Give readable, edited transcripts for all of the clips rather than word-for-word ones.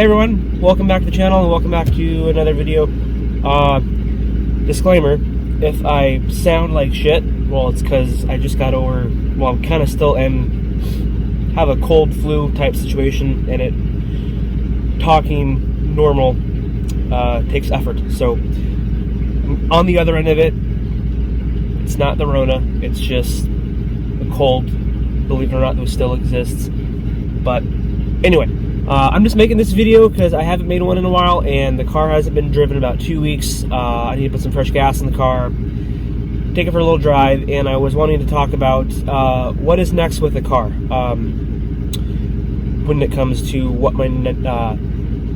Hey everyone, welcome back to the channel and welcome back to another video. Disclaimer, if I sound like shit, well, it's because I just got over, well, I'm kind of still have a cold flu type situation, and talking normal takes effort. So on the other end of it, it's not the Rona, it's just a cold, believe it or not, that still exists. But anyway, I'm just making this video because I haven't made one in a while, and the car hasn't been driven about 2 weeks. I need to put some fresh gas in the car, take it for a little drive, and I was wanting to talk about what is next with the car when it comes to what my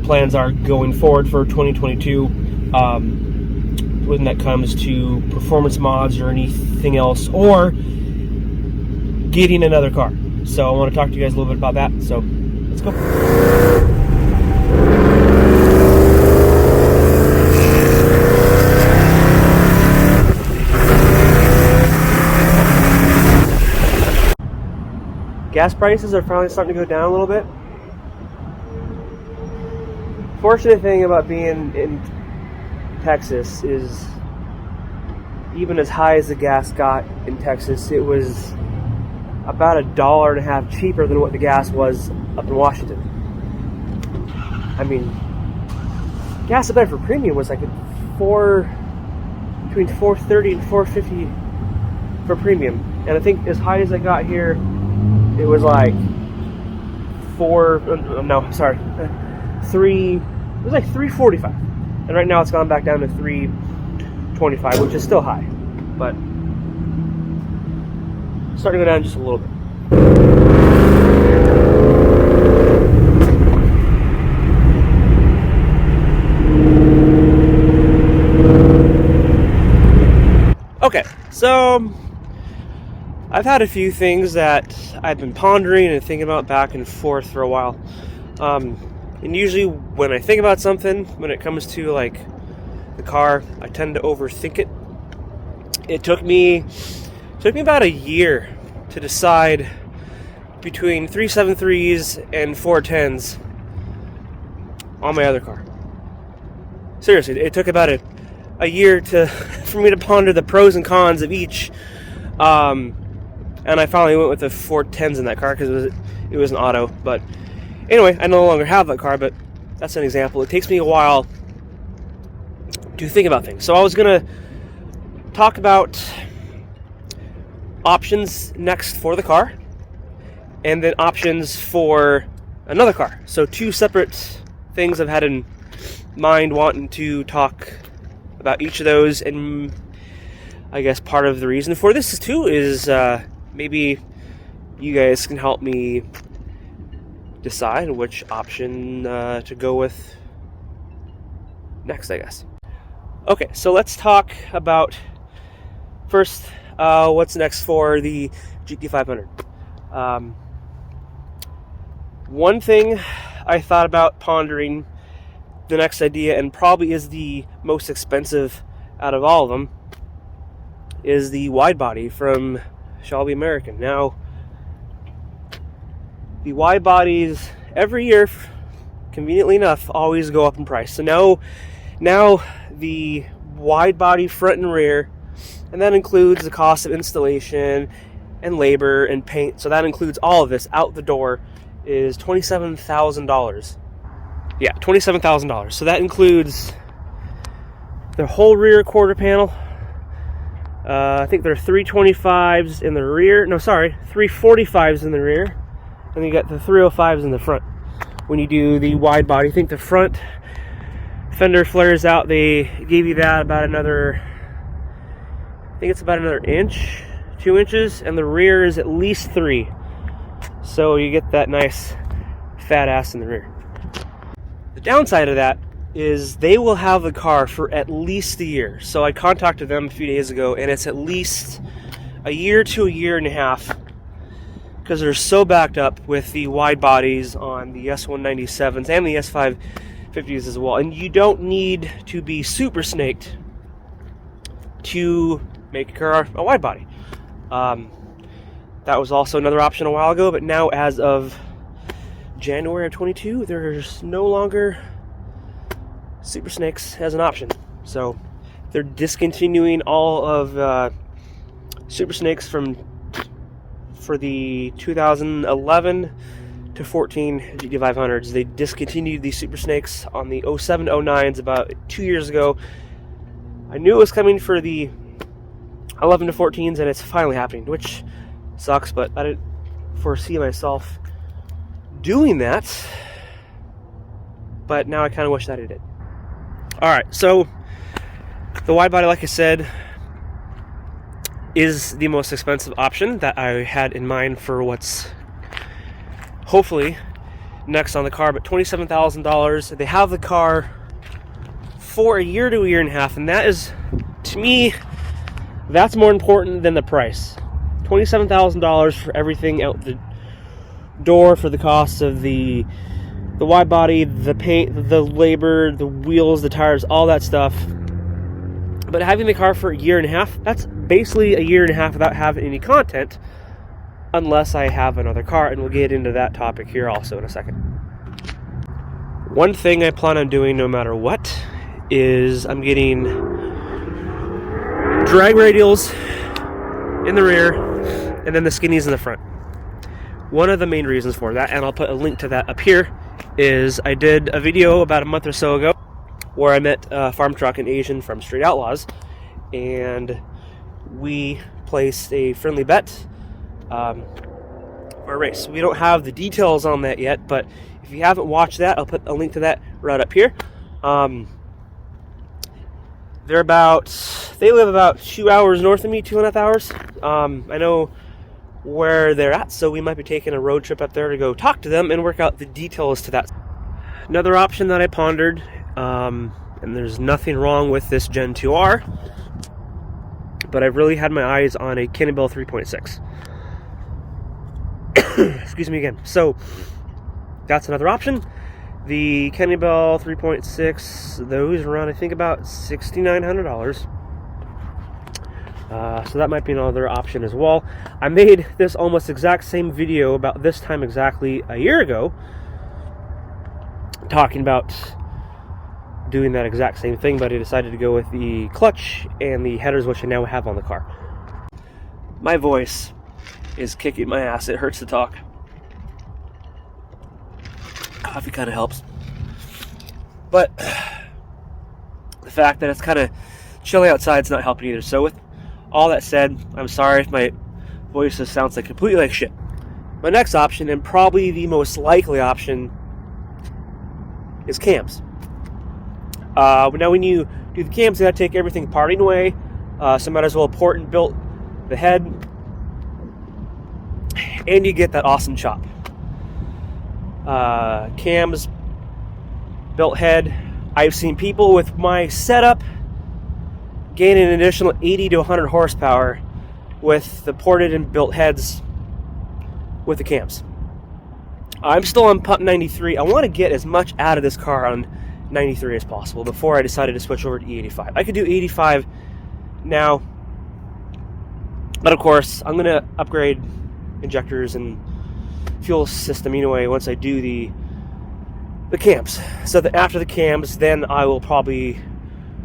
plans are going forward for 2022, when that comes to performance mods or anything else, or getting another car. So I want to talk to you guys a little bit about that. So let's go. Gas prices are finally starting to go down a little bit. Fortunate thing about being in Texas is, even as high as the gas got in Texas, it was about $1.50 cheaper than what the gas was up in Washington. I mean, gas up there for premium was like between $4.30 and $4.50 for premium, and I think as high as I got here, it was like $3.45, and right now it's gone back down to $3.25, which is still high, but starting to go down just a little bit. Okay, so I've had a few things that I've been pondering and thinking about back and forth for a while. And usually when I think about something, when it comes to like the car, I tend to overthink it. It took me about a year to decide between 373s and 410s on my other car. Seriously, it took about a year for me to ponder the pros and cons of each. And I finally went with the 410s in that car because it was an auto. But anyway, I no longer have that car, but that's an example. It takes me a while to think about things. So I was going to talk about options next for the car, and then options for another car. So two separate things I've had in mind wanting to talk about each of those, and I guess part of the reason for this too is maybe you guys can help me decide which option to go with next, I guess. Okay, so let's talk about first what's next for the GT500. One thing I thought about pondering, the next idea, and probably is the most expensive out of all of them, is the wide body from SHELBY American. Now, the wide bodies every year, conveniently enough, always go up in price. So now the wide body front and rear, and that includes the cost of installation and labor and paint, so that includes all of this out the door, is $27,000. Yeah, $27,000. So that includes the whole rear quarter panel. I think there are 325s in the rear. No, sorry, 345s in the rear. And you got the 305s in the front. When you do the wide body, I think the front fender flares out. They gave you that about another, I think it's about another inch, 2 inches, and the rear is at least 3. So you get that nice fat ass in the rear. The downside of that is they will have the car for at least a year. So I contacted them a few days ago, and it's at least a year to a year and a half, because they're so backed up with the wide bodies on the S197s and the S550s as well. And you don't need to be super snaked to make a car a wide body. That was also another option a while ago, but now as of January of 22, there's no longer Super Snakes as an option. So they're discontinuing all of Super Snakes for the 2011 to 14 GT500s. They discontinued the Super Snakes on the 07, 09s about 2 years ago. I knew it was coming for the 11 to 14s, and it's finally happening, which sucks, but I didn't foresee myself doing that. But now I kind of wish that I did. Alright, so the wide body, like I said, is the most expensive option that I had in mind for what's hopefully next on the car, but $27,000. They have the car for a year to a year and a half, and that is, to me, that's more important than the price. $27,000 for everything out the door, for the cost of the wide body, the paint, the labor, the wheels, the tires, all that stuff. But having the car for a year and a half, that's basically a year and a half without having any content, unless I have another car, and we'll get into that topic here also in a second. One thing I plan on doing no matter what is I'm getting drag radials in the rear and then the skinnies in the front. One of the main reasons for that, and I'll put a link to that up here, is I did a video about a month or so ago where I met Farm Truck and Asian from Street Outlaws, and we placed a friendly bet for a race. We don't have the details on that yet, but if you haven't watched that, I'll put a link to that right up here. They live about 2 hours north of me, 2.5 hours. I know where they're at, so we might be taking a road trip up there to go talk to them and work out the details to that. Another option that I pondered, and there's nothing wrong with this Gen 2R, but I've really had my eyes on a Cannonball 3.6. Excuse me again. So that's another option. The Cannonball 3.6, those around, I think, about $6,900. So that might be another option as well. I made this almost exact same video about this time exactly a year ago, talking about doing that exact same thing, but I decided to go with the clutch and the headers, which I now have on the car. My voice is kicking my ass. It hurts to talk. Coffee kind of helps. But the fact that it's kind of chilly outside is not helping either. So with all that said, I'm sorry if my voice just sounds like completely like shit. My next option, and probably the most likely option, is cams. Now when you do the cams, you gotta take everything apart anyway, so might as well port and built the head, and you get that awesome chop. Cams, built head. I've seen people with my setup gain an additional 80 to 100 horsepower with the ported and built heads with the cams. I'm still on pump 93. I want to get as much out of this car on 93 as possible before I decided to switch over to E85. I could do 85 now, but of course I'm going to upgrade injectors and fuel system anyway once I do the cams. So that after the cams, then I will probably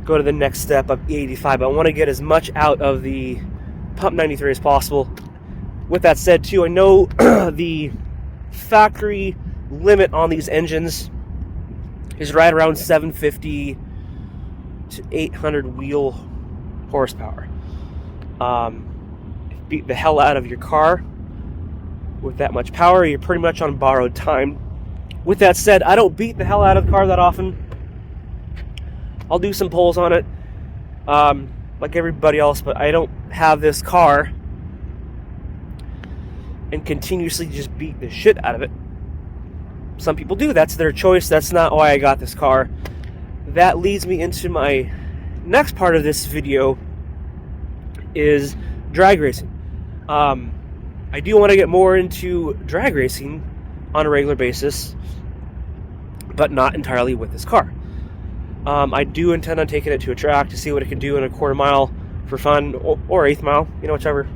go to the next step of E85. I want to get as much out of the pump 93 as possible. With that said too, I know the factory limit on these engines is right around 750 to 800 wheel horsepower. Beat the hell out of your car with that much power, you're pretty much on borrowed time. With that said, I don't beat the hell out of the car that often. I'll do some pulls on it, like everybody else, but I don't have this car and continuously just beat the shit out of it. Some people do. That's their choice. That's not why I got this car. That leads me into my next part of this video, is drag racing. I do want to get more into drag racing on a regular basis, but not entirely with this car. I do intend on taking it to a track to see what it can do in a quarter mile for fun, or eighth mile, whichever.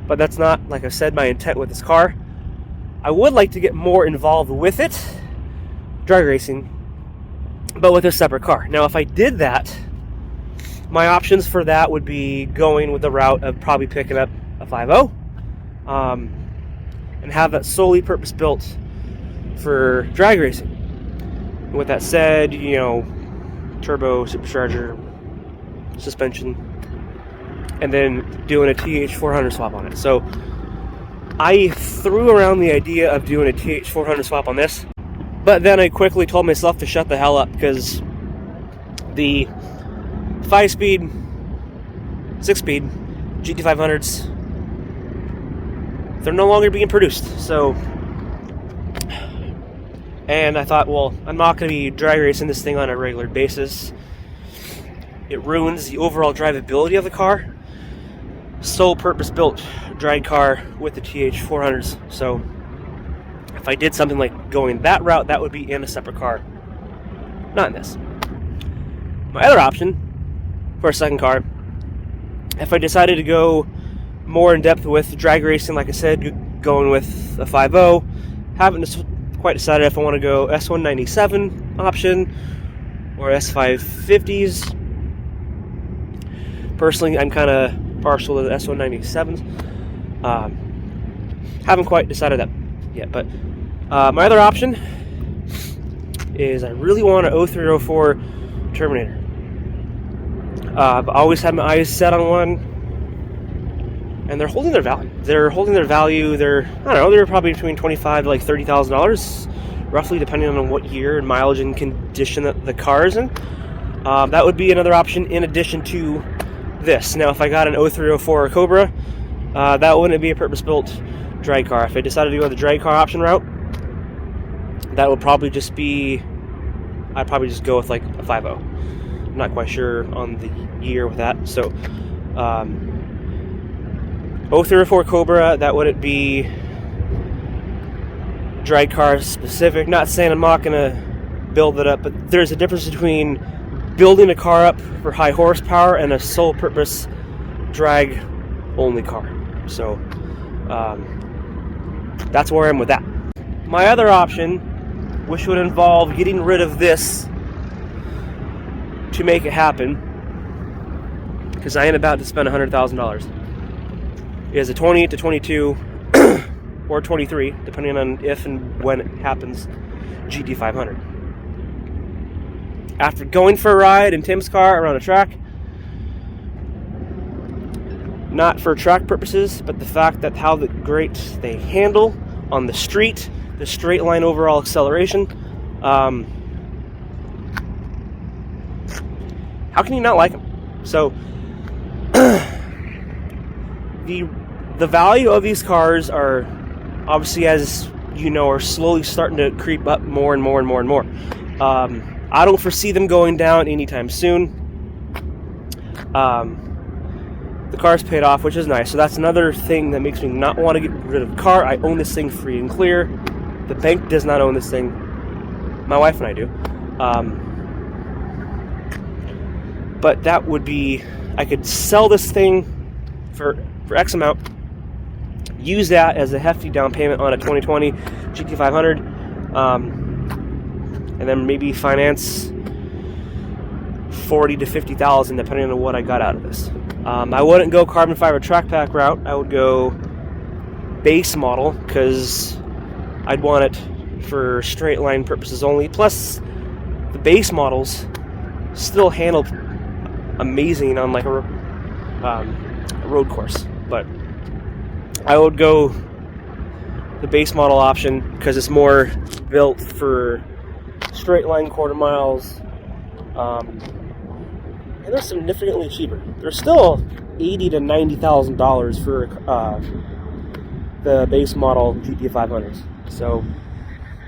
But that's not, like I said, my intent with this car. I would like to get more involved with it, drag racing, but with a separate car. Now, if I did that, my options for that would be going with the route of probably picking up a 5.0 and have that solely purpose-built for drag racing. And with that said, you know, turbo, supercharger, suspension, and then doing a TH400 swap on it. So I threw around the idea of doing a TH400 swap on this, but then I quickly told myself to shut the hell up, because the 5-speed, 6-speed GT500s, they're no longer being produced. So, and I thought, well, I'm not going to be drag racing this thing on a regular basis. It ruins the overall drivability of the car. Sole purpose-built drag car with the TH400s. So if I did something like going that route, that would be in a separate car, not in this. My other option for a second car, if I decided to go more in depth with drag racing, like I said, going with a 5.0, haven't quite decided if I want to go S197 option or S550s. Personally, I'm kind of partial to the S197s. Haven't quite decided that yet, but my other option is I really want an 0304 Terminator. I've always had my eyes set on one, and they're holding their value. They're, I don't know, they're probably between $25,000 to like $30,000, roughly, depending on what year and mileage and condition that the car is in. That would be another option in addition to this. Now, if I got an 0304 Cobra, that wouldn't be a purpose-built drag car. If I decided to go the drag car option route, that would probably just be, I'd probably just go with like a 5.0. I'm not quite sure on the year with that. So 0304 Cobra, that wouldn't be drag car specific. Not saying I'm not gonna build it up, but there's a difference between building a car up for high horsepower and a sole purpose drag only car. So that's where I'm with that. My other option, which would involve getting rid of this to make it happen, because I ain't about to spend $100,000, is a 20 to 22 or 23, depending on if and when it happens, GT500. After going for a ride in Tim's car around a track, not for track purposes, but the fact that how great they handle on the street, the straight line overall acceleration, how can you not like them? So the value of these cars are obviously, as you know, are slowly starting to creep up more and more and more and more. I don't foresee them going down anytime soon. The car's paid off, which is nice. So that's another thing that makes me not want to get rid of the car. I own this thing free and clear. The bank does not own this thing. My wife and I do. But that would be, I could sell this thing for X amount, use that as a hefty down payment on a 2020 GT500, and then maybe finance $40,000 to $50,000 depending on what I got out of this. I wouldn't go carbon fiber track pack route. I would go base model, because I'd want it for straight line purposes only. Plus, the base models still handle amazing on like a road course, but I would go the base model option because it's more built for straight line quarter miles, and they're significantly cheaper. They're still $80,000 to $90,000 for the base model GT500s. So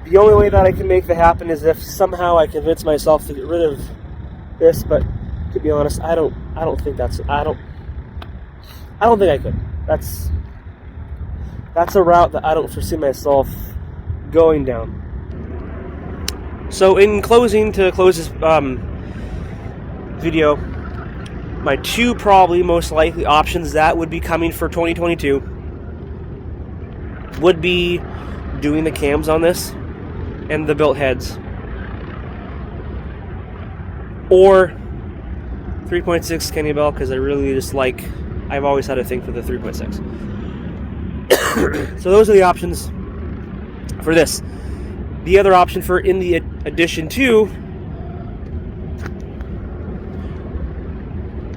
the only way that I can make that happen is if somehow I convince myself to get rid of this. But to be honest, I don't think I could. That's a route that I don't foresee myself going down. So in closing, to close this video, my two probably most likely options that would be coming for 2022 would be doing the cams on this and the built heads, or 3.6 Kenny Bell, because I really just like, I've always had a thing for the 3.6. So those are the options for this. The other option for in the addition to,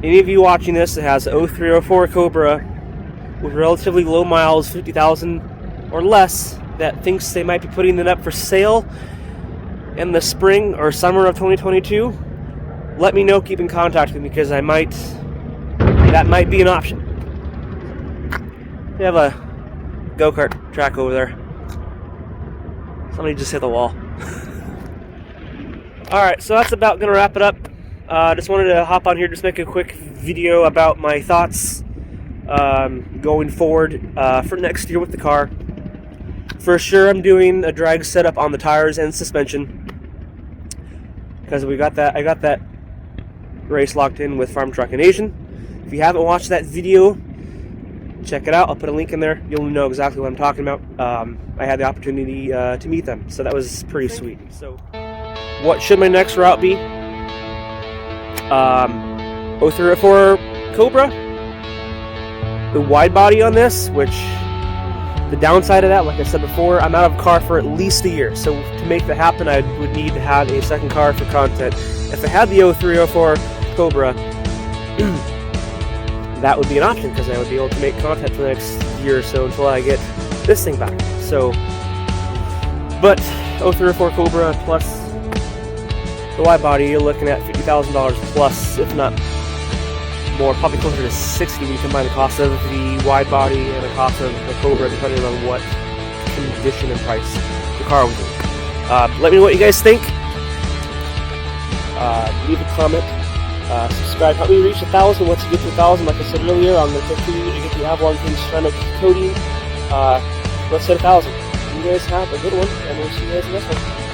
any of you watching this that has 0304 Cobra with relatively low miles, 50,000 or less, that thinks they might be putting it up for sale in the spring or summer of 2022, let me know, keep in contact with me, because that might be an option. We have a go-kart track over there. Somebody just hit the wall. Alright, so that's about going to wrap it up. Just wanted to hop on here, just make a quick video about my thoughts going forward for next year with the car. For sure, I'm doing a drag setup on the tires and suspension, because I got that race locked in with Farm Trucking Nation. If you haven't watched that video, check it out. I'll put a link in there. You'll know exactly what I'm talking about. I had the opportunity to meet them, so that was pretty sweet. So, what should my next route be? 0304 Cobra. The wide body on this, which the downside of that, like I said before, I'm out of a car for at least a year. So to make that happen, I would need to have a second car for content. If I had the 0304 Cobra, that would be an option, because I would be able to make content for the next year or so until I get this thing back. So, but 0304 Cobra plus the wide body, you're looking at $50,000 plus, if not more, probably closer to 60 when you combine the cost of the wide body and the cost of the Cobra, depending on what condition and price the car was in. Let me know what you guys think. Leave a comment. Subscribe. Help me reach 1,000. Once you get to 1,000, like I said earlier, I'm going to continue to get the Avalon King ceramic coating. Let's hit 1,000. You guys have a good one, and we'll see you guys in the next one.